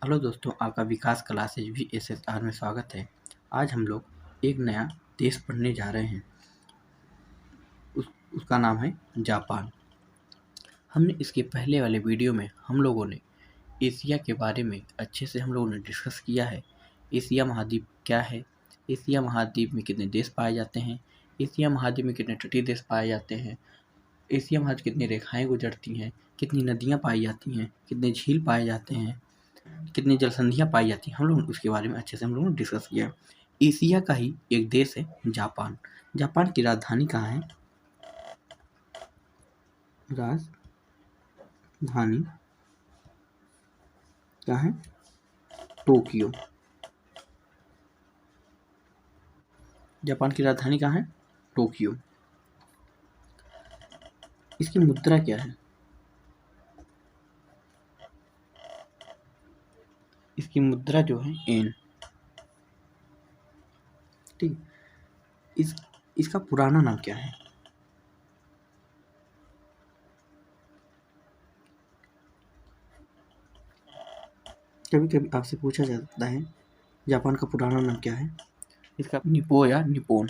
Hello दोस्तों, आपका विकास classes VSSR में स्वागत है। आज हम लोग एक नया देश पढ़ने जा रहे हैं। उसका नाम है जापान। हमने इसके पहले वाले वीडियो में हम लोगों ने एशिया के बारे में अच्छे से हम लोगों ने डिस्कस किया है। एशिया महाद्वीप क्या है, एशिया महाद्वीप में कितने देश पाए जाते हैं, एशिया महाद्वीप में कितने तटीय देश पाए जाते हैं, एशिया महाद्वीप कितनी रेखाएं गुजरती हैं, कितनी नदियाँ पाई जाती हैं, कितने झील पाए जाते हैं, कितनी जलसंधियाँ पाई जाती हैं। हम लोगों ने उसके बारे में अच्छे से हम लोगों ने डिस्कस किया। एशिया का ही एक देश है जापान। जापान की राजधानी कहाँ है? राजधानी कहाँ है? टोक्यो। जापान की राजधानी कहाँ है? टोक्यो। इसकी मुद्रा क्या है? इसकी मुद्रा जो है एन। ठीक। इसका पुराना नाम क्या है? कभी कभी आपसे पूछा जाता है जापान का पुराना नाम क्या है। इसका निप्पो या निप्पॉन।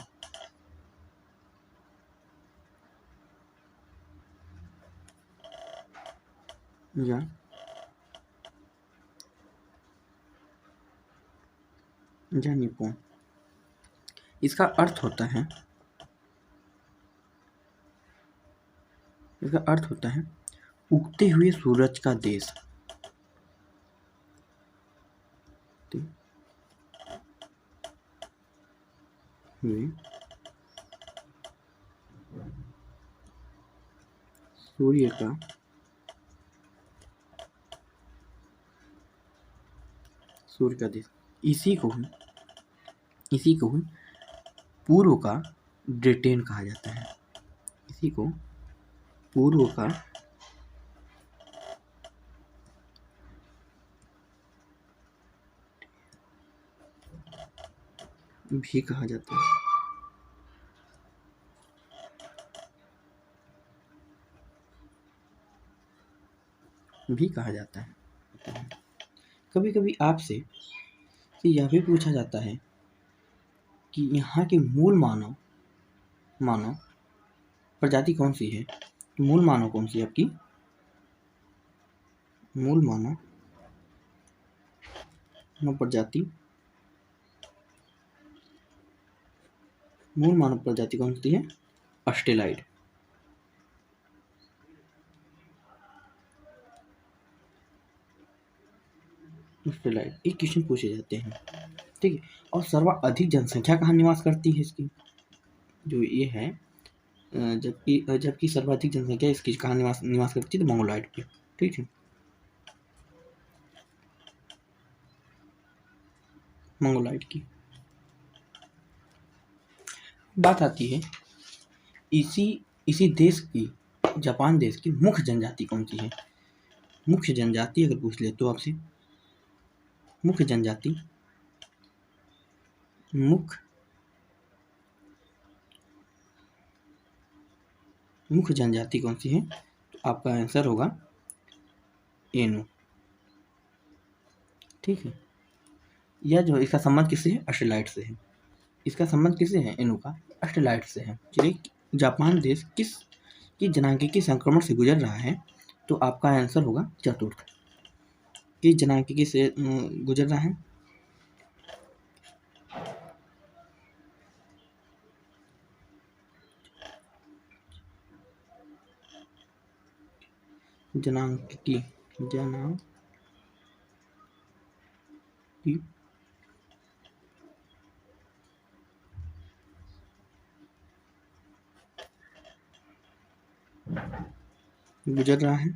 या निप्पॉन। इसका अर्थ होता है उगते हुए सूरज का देश। सूर्य का देश। इसी को पूर्व का ब्रिटेन कहा जाता है। इसी को पूर्व का भी कहा जाता है। कभी कभी आपसे यह भी पूछा जाता है कि यहाँ की मूल मानव प्रजाति कौन सी है। मूल मानव कौन सी है आपकी? मूल मानव प्रजाति कौन सी है? ऑस्ट्रेलाइड। एक क्वेश्चन पूछे जाते हैं, ठीक है। और सर्वाधिक जनसंख्या कहाँ निवास करती है इसकी? जो ये है, जबकि सर्वाधिक जनसंख्या इसकी कहाँ निवास करती है? तो मंगोलॉइड पे, ठीक है। मंगोलॉइड की बात आती है। इसी देश की, जापान देश की मुख्य जनजाति कौन सी है? मुख्य जनजाति अगर पूछ ले तो आपसे, मुख्य जनजाति कौन सी है? तो आपका आंसर होगा एनु, ठीक है। यह जो इसका संबंध किससे है? ऑस्ट्रेलाइड से है। इसका संबंध किससे है? एनु का ऑस्ट्रेलाइड से है। चलिए, जापान देश किस जनांगीय संक्रमण से गुजर रहा है? तो आपका आंसर होगा चतुर्थ। किस जनांगीय से गुजर रहा है? जनांगीय गुजर रहा है।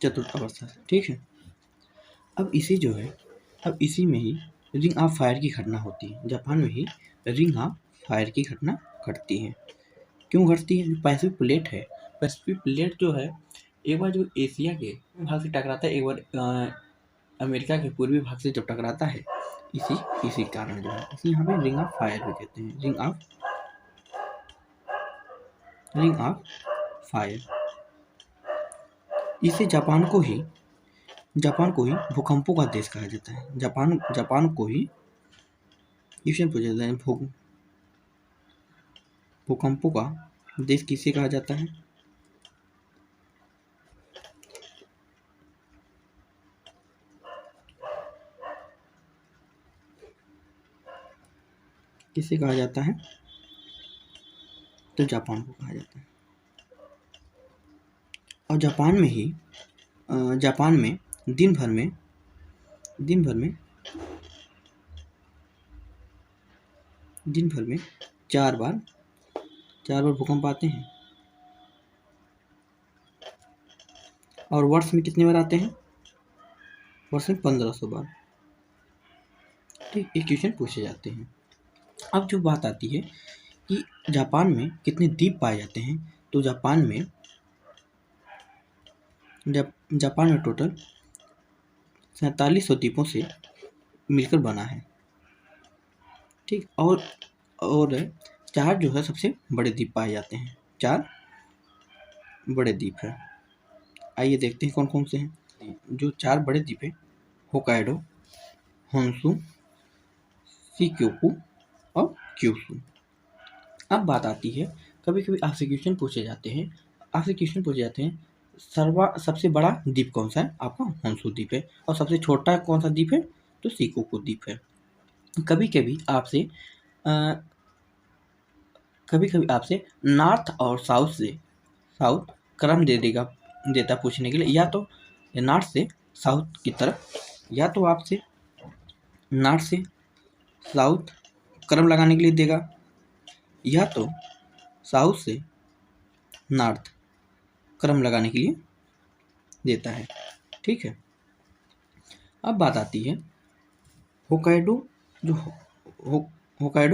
चतुर्थ अवस्था से, ठीक है। अब इसी में ही रिंग ऑफ फायर की घटना होती है। जापान में ही रिंग ऑफ फायर की घटना घटती है। क्यों घटती है? जो पैसिफिक प्लेट है, पैसिफिक प्लेट जो है, एक बार जो एशिया के भाग से टकराता है, एक बार अमेरिका के पूर्वी भाग से जब टकराता है, इसी कारण जो है, इसी यहाँ पे रिंग ऑफ फायर भी कहते हैं। Ring of ring of fire. इसे जापान को ही भूकंपों का देश कहा जाता है। जापान को ही क्वेश्चन पूछा जाता है, भूकंपों का देश किसे कहा जाता है? किसे कहा जाता है? तो जापान को कहा जाता है। और जापान में दिन भर में 4 बार भूकंप आते हैं। और वर्ष में कितने बार आते हैं? वर्ष में 1500 बार। ठीक, ये क्वेश्चन पूछे जाते हैं। अब जो बात आती है कि जापान में कितने द्वीप पाए जाते हैं, तो जापान में टोटल 4700 द्वीपों से मिलकर बना है। ठीक, और 4 जो है सबसे बड़े द्वीप पाए जाते हैं। 4 बड़े द्वीप हैं। आइए देखते हैं कौन कौन से हैं। जो 4 बड़े द्वीप हैं, होकाइडो, होन्शु, शिक्योकू और क्यूशू। अब बात आती है, कभी कभी आपसे क्वेश्चन पूछे जाते हैं सबसे बड़ा द्वीप कौन सा है? आपका होन्शु द्वीप है। और सबसे छोटा कौन सा द्वीप है? तो शिकोकू द्वीप है। कभी कभी आपसे नॉर्थ और साउथ क्रम देता पूछने के लिए, या तो नॉर्थ से साउथ की तरफ, या तो आपसे नॉर्थ से साउथ क्रम लगाने के लिए देगा, या तो साउथ से नॉर्थ क्रम लगाने के लिए देता है। ठीक है। अब बात आती है, होकाइडो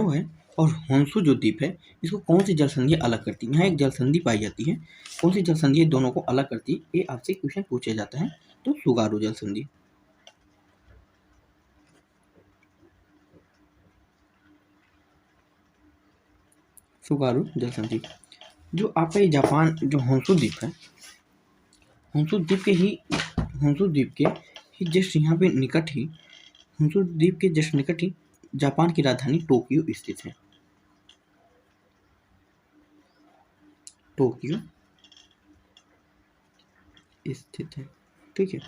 है और होन्शु जो द्वीप है, इसको कौन सी जलसंधियाँ अलग करती है? यहाँ एक जलसंधि पाई जाती है। कौन सी जलसंधि दोनों को अलग करती है, ये आपसे क्वेश्चन पूछा जाता है। तो सुगारू जलसंधि। सुगारू जलसंधि। जो आपका ये जापान जो होन्शु द्वीप है, होन्शु द्वीप के ही जस्ट यहाँ पे निकट ही, होन्शु द्वीप के जस्ट निकट ही जापान की राजधानी टोक्यो स्थित है। टोक्यो स्थित है। ठीक है।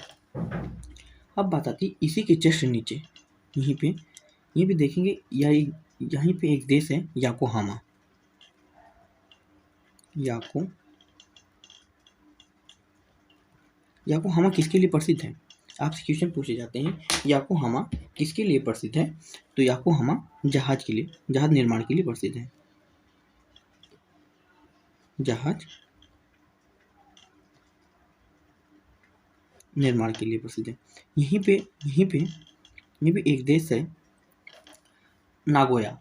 अब बात आती है इसी के जस्ट नीचे, यहीं पे ये भी देखेंगे, यहीं पे एक देश है याकोहामा। याकोहामा किसके लिए प्रसिद्ध है? आपसे क्वेश्चन पूछे जाते हैं, याकोहामा किसके लिए प्रसिद्ध है? तो याकोहामा जहाज निर्माण के लिए प्रसिद्ध है। जहाज निर्माण के लिए प्रसिद्ध है। यहीं पे एक देश है नागोया।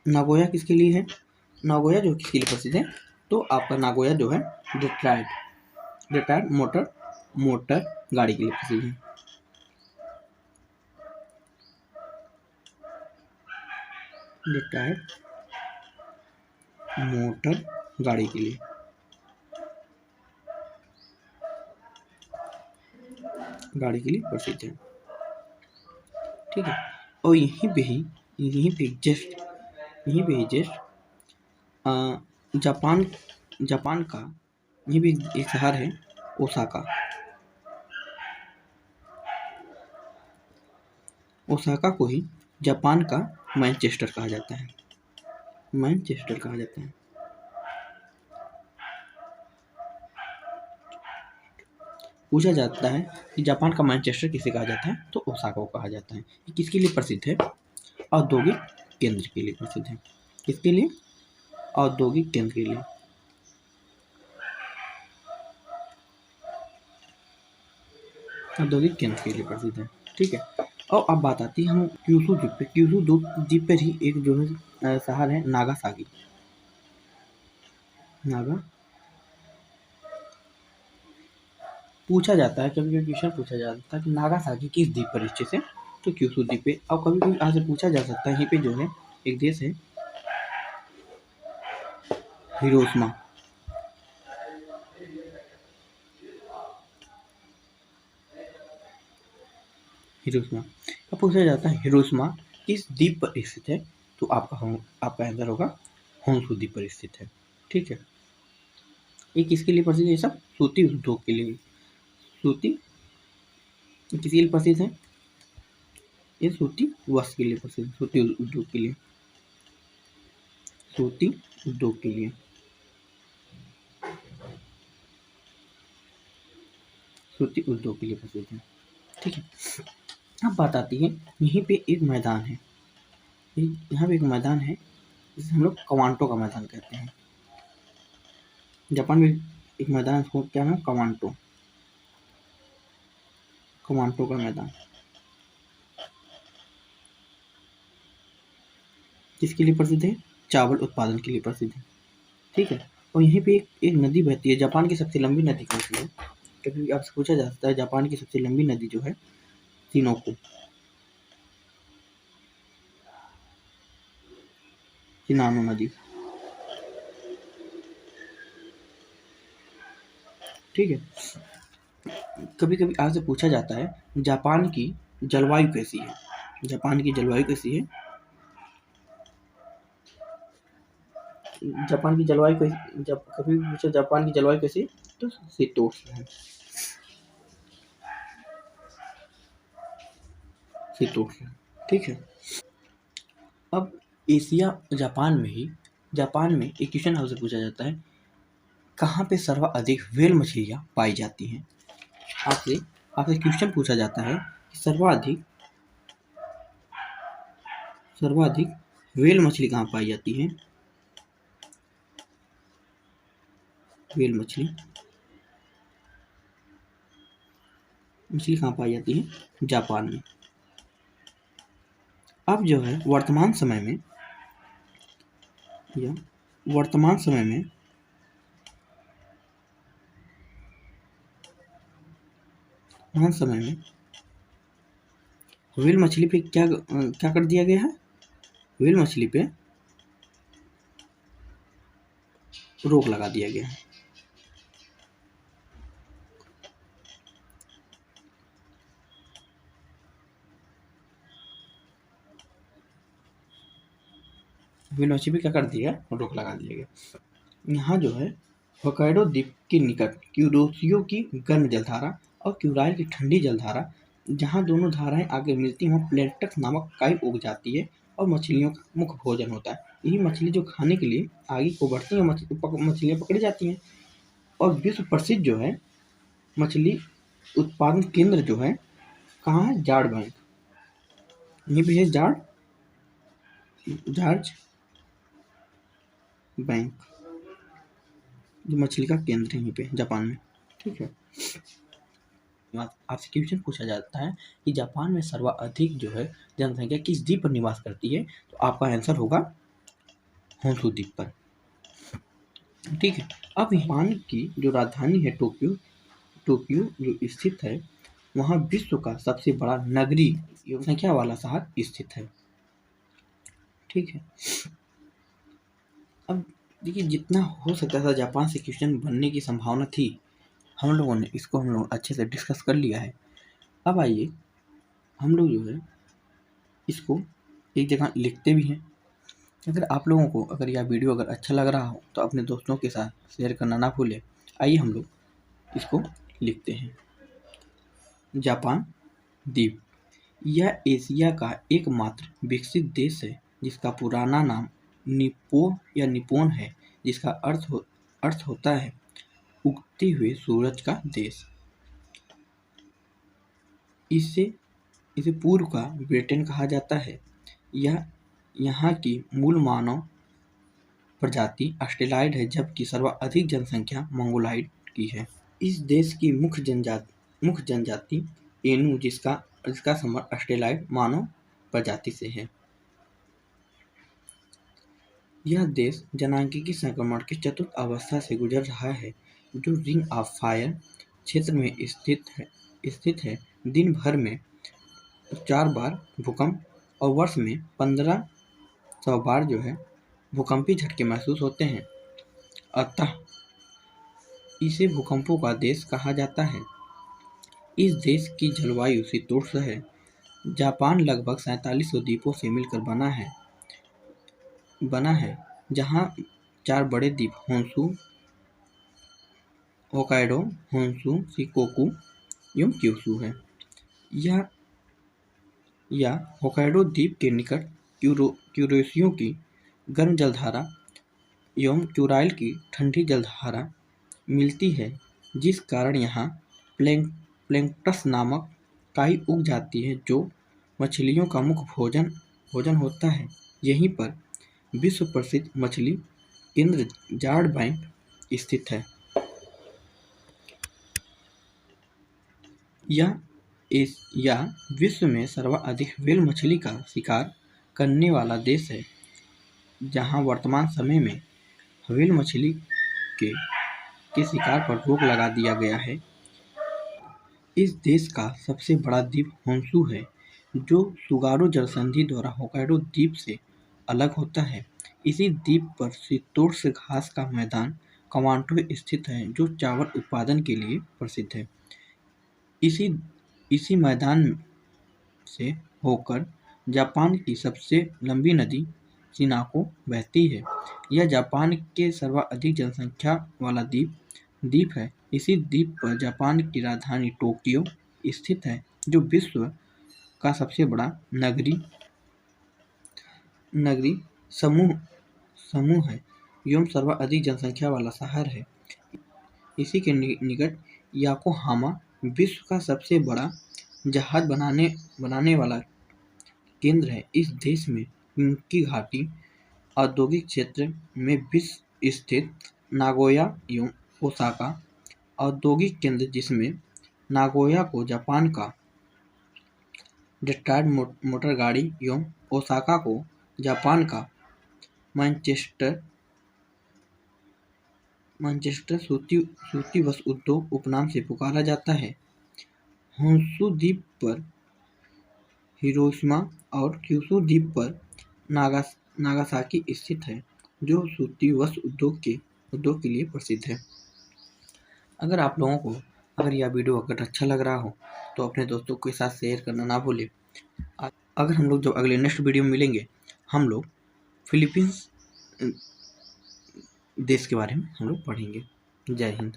नागोया किसके लिए है? नागोया जो किसके लिए प्रसिद्ध है? तो आपका नागोया जो है डेट्रॉयट मोटर गाड़ी के लिए प्रसिद्ध है। डेट्रॉयट मोटर गाड़ी के लिए प्रसिद्ध है। ठीक है। और यहीं पे जस्ट जापान का ये भी एक शहर है ओसाका। ओसाका को ही जापान का मैनचेस्टर कहा जाता है। पूछा जाता है कि जापान का मैनचेस्टर किसे कहा जाता है? तो ओसाका को कहा जाता है। ये किसके लिए प्रसिद्ध है? औद्योगिक केंद्र के लिए प्रसिद्ध है। किसके लिए? औद्योगिक केंद्र के लिए। प्रसिद्ध है। ठीक है। और अब बात आती है हम क्यूशू द्वीप पे। क्यूशू द्वीप पर ही एक जो है शहर है नागासाकी। पूछा जाता है, कभी कभी क्वेश्चन पूछा जाता है कि नागासाकी किस द्वीप पर स्थित है? तो क्यूशू द्वीप पे। अब कभी कभी आपसे पूछा जा सकता है, यहीं पे जो है एक देश है हिरोशिमा। हिरोशिमा अब पूछा जाता है हिरोशिमा किस द्वीप पर स्थित है, तो आपका आंसर होगा होन्शु द्वीप पर स्थित है। ठीक है, ये किसके लिए प्रसिद्ध है? ये सब सूती उद्योग के लिए। सूती किसके लिए प्रसिद्ध है? ये सूती वस्त्र के लिए प्रसिद्ध, सूती उद्योग के लिए, सूती उद्योग के लिए, सूती उद्योग के लिए प्रसिद्ध है। ठीक है, अब बात आती है, यहीं पे एक मैदान है, यहाँ पे एक मैदान है जिसे हम लोग कवांटो का मैदान कहते हैं। जापान में एक मैदान है, उसको क्या नाम? कवांटो, कवांटो का मैदान। किसके लिए प्रसिद्ध है? चावल उत्पादन के लिए प्रसिद्ध है। ठीक है, और यहीं पे एक नदी बहती है, जापान की सबसे लंबी नदी कौन सी है? कभी आपसे पूछा जा सकता है, जापान की सबसे लंबी नदी जो है सिनोको, सिनानो नदी। ठीक है, कभी कभी आपसे पूछा जाता है जापान की जलवायु कैसी है? जापान की जलवायु कैसी है? जापान की जलवायु कैसी, जब कभी पूछा जापान की जलवायु कैसी है, तो शीतोष्ण है, शीतोष्ण। ठीक है, अब एशिया जापान में एक क्वेश्चन आपसे पूछा जाता है, कहाँ पे सर्वाधिक व्हेल मछलियाँ पाई जाती हैं? आपसे आपसे क्वेश्चन पूछा जाता है कि सर्वाधिक व्हेल मछली कहाँ पाई जाती है? व्हेल मछली कहाँ पाई जाती है? जापान में। अब जो है वर्तमान समय में व्हेल मछली पे क्या कर दिया गया है? व्हेल मछली पे रोक लगा दिया गया है। व्हेल मछली पे क्या कर दिया है? रोक लगा दिया गया। यहाँ जो है होक्काइडो द्वीप के निकट क्यूरोशियो की गर्म जलधारा और क्यूराइल की ठंडी जलधारा, जहाँ दोनों धाराएं आगे मिलती हैं, वहाँ प्लेटक्स नामक काई उग जाती है और मछलियों का मुख्य भोजन होता है। यही मछली जो खाने के लिए आगे को बढ़ती है, मछलियाँ पकड़ी जाती हैं। और विश्व प्रसिद्ध जो है मछली उत्पादन केंद्र जो है कहाँ है? जार्ज बैंक, यहीं पे है जार्ज बैंक, जो मछली का केंद्र है यहीं पे जापान में। ठीक है, आपसे क्वेश्चन पूछा जाता है कि जापान में सर्वाधिक जो है जनसंख्या किस द्वीप पर निवास करती है, तो आपका आंसर होगा होन्शु द्वीप पर। ठीक है, अब जापान की जो राजधानी है टोक्यो जो स्थित है, वहाँ विश्व का सबसे बड़ा नगरीय जनसंख्या वाला शहर स्थित है। ठीक है, अब देखिए जितना हो सकता था जापान से क्वेश्चन बनने की संभावना थी, हम लोग अच्छे से डिस्कस कर लिया है। अब आइए हम लोग जो है इसको एक जगह लिखते भी हैं। अगर आप लोगों को अगर यह वीडियो अगर अच्छा लग रहा हो तो अपने दोस्तों के साथ शेयर करना ना भूलें। आइए हम लोग इसको लिखते हैं। जापान द्वीप यह एशिया का एकमात्र विकसित देश है जिसका पुराना नाम निप्पोन है, जिसका अर्थ होता है उगते हुए सूरज का देश। इसे पूर्व का ब्रिटेन कहा जाता है। यह यहाँ की मूल मानव प्रजाति ऑस्ट्रेलॉइड है, जबकि सर्वाधिक जनसंख्या मंगोलॉइड की है। इस देश की मुख्य जनजाति एनु, जिसका संबंध ऑस्ट्रेलॉइड मानव प्रजाति से है। यह देश जनसांख्यिकी संक्रमण की चतुर्थ अवस्था से गुजर रहा है, जो रिंग ऑफ फायर क्षेत्र में स्थित है। दिन भर में 4 बार भूकंप और वर्ष में 1500 बार जो है भूकंपी झटके महसूस होते हैं, अतः इसे भूकंपों का देश कहा जाता है। इस देश की जलवायु शीतोष्ण है। जापान लगभग 4700 द्वीपों से मिलकर बना है, जहाँ 4 बड़े द्वीप होन्शु, होक्काइडो, होन्शु, शिकोकू एवं क्यूशू है। यह होक्काइडो द्वीप के निकट क्यूरेशियो की गर्म जलधारा एवं क्यूराइल की ठंडी जलधारा मिलती है, जिस कारण यहाँ प्लैंक्टन नामक काई उग जाती है, जो मछलियों का मुख्य भोजन होता है। यहीं पर विश्व प्रसिद्ध मछली केंद्र जार्ड बैंक स्थित है। यह विश्व में सर्वाधिक व्हेल मछली का शिकार करने वाला देश है, जहां वर्तमान समय में व्हेल मछली के शिकार पर रोक लगा दिया गया है। इस देश का सबसे बड़ा द्वीप होन्शु है, जो सुगारू जलसंधि द्वारा होक्काइडो द्वीप से अलग होता है। इसी द्वीप पर शीतोष्ण घास का मैदान क्वांटो स्थित है, जो चावल उत्पादन के लिए प्रसिद्ध है। इसी मैदान से होकर जापान की सबसे लंबी नदी शिनाको बहती है। यह जापान के सर्वाधिक जनसंख्या वाला द्वीप है। इसी द्वीप पर जापान की राजधानी टोक्यो स्थित है, जो विश्व का सबसे बड़ा नगरी समूह है एवं सर्वाधिक जनसंख्या वाला शहर है। इसी के निकट योकोहामा विश्व का सबसे बड़ा जहाज बनाने वाला केंद्र है। इस देश में किंकी घाटी औद्योगिक क्षेत्र में विश्व स्थित नागोया एवं ओसाका औद्योगिक केंद्र, जिसमें नागोया को जापान का डेट्रॉयट मोटर गाड़ी एवं ओसाका को जापान का मैनचेस्टर सूती वस्त्र उद्योग उपनाम से पुकारा जाता है। होन्शु द्वीप पर हिरोशिमा और क्यूशू द्वीप पर नागासाकी स्थित है, जो सूती वस्त्र उद्योग के लिए प्रसिद्ध है। अगर यह वीडियो अच्छा लग रहा हो तो अपने दोस्तों के साथ शेयर करना ना भूलें। अगर हम लोग जब अगले नेक्स्ट वीडियो में मिलेंगे, हम लोग फिलीपींस देश के बारे में हम लोग पढ़ेंगे। जय हिंद।